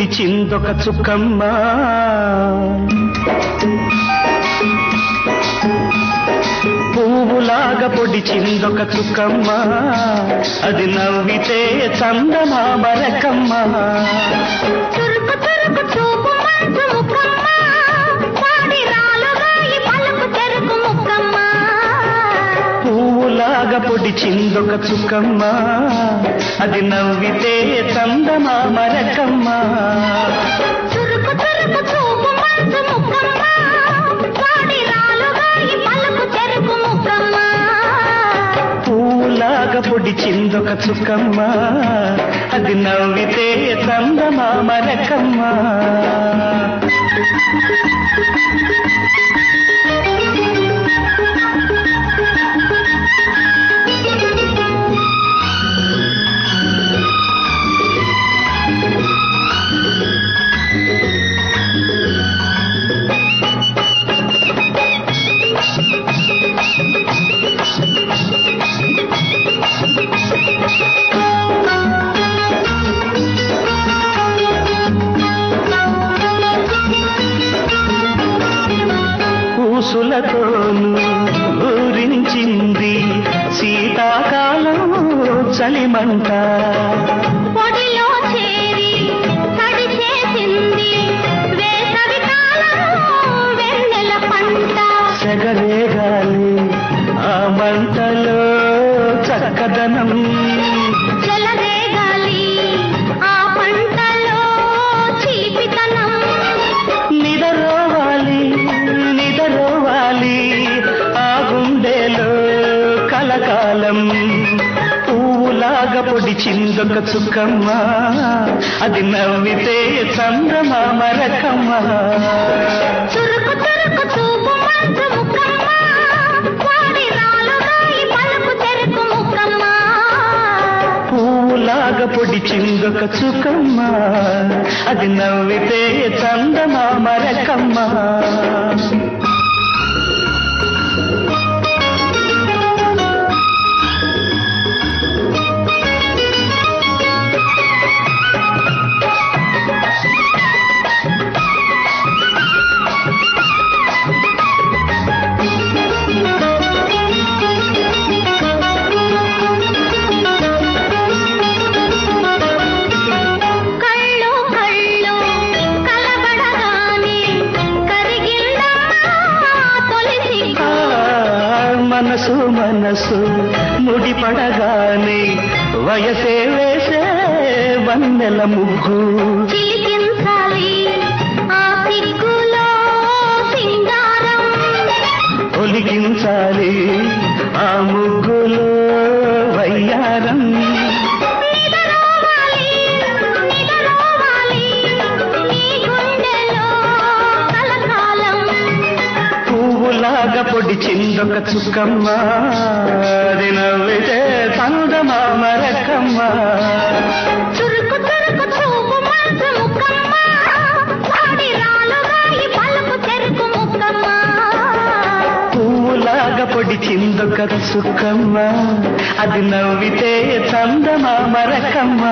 పొడిచిందొక చుక్కమ్మ. పువ్వులాగా పొడిచిందొక చుక్కమ్మ, అది నవ్వితే చందమామ రకమ్మ. పువ్వులాగా పొడిచిందొక చుక్కమ్మ, అది నవ్వితే చందమామ రకమ్మ. పువ్వులాగా పొడిచిందొక చుక్కమ్మ, అది నవ్వితే చందమామ రకమ్మ. పూసులతోను ఊరించింది శీతాకాలం చలిమంట. పొడిలో చేరి తడి చేసింది వేసవికాలం వెన్నెల పంట. సెగరేగాలి ఆ మంటలో చక్కదనం, చెలరేగాలి ఆ పంటలో చీపితనం. నిదరోవాలి నిదరోవాలి ఆ గుండెలో కలకాలం. పువ్వులాగా పొడిచిందొక చుక్కమ్మ, అది నవ్వితే చందమామ రకమ్మ. చురుకు చురుకు చూపు మంచు ముక్కమ్మ, వాడి రాలుగాయి పలుకు చెరుకు ముక్కమ్మ. పువ్వులాగా పొడిచిందొక చుక్కమ్మ, అది నవ్వితే చందమామ రకమ్మ. మనసు మనసు ముడిపడగానే వయసే వేసే వన్నెల ముగ్గు. చిలికించాలి ఆ సిగ్గులో సింగారం, ఒలికించాలి ఆ ముగ్గులో వయ్యారం. నిదరోవాలి నిదరోవాలి ఈ గుండెలో కలకాలం. పువ్వులాగా పొడిచిందొక చుక్కమ్మ, అది నవ్వితే చందమామ రకమ్మ. చురుకు చురుకు చూపు మంచు ముక్కమ్మ, వాడి రాలుగాయి పలుకు చెరుకు ముక్కమ్మ. పువ్వులాగా పొడిచిందొక చుక్కమ్మ, అది నవ్వితే చందమామ రకమ్మ.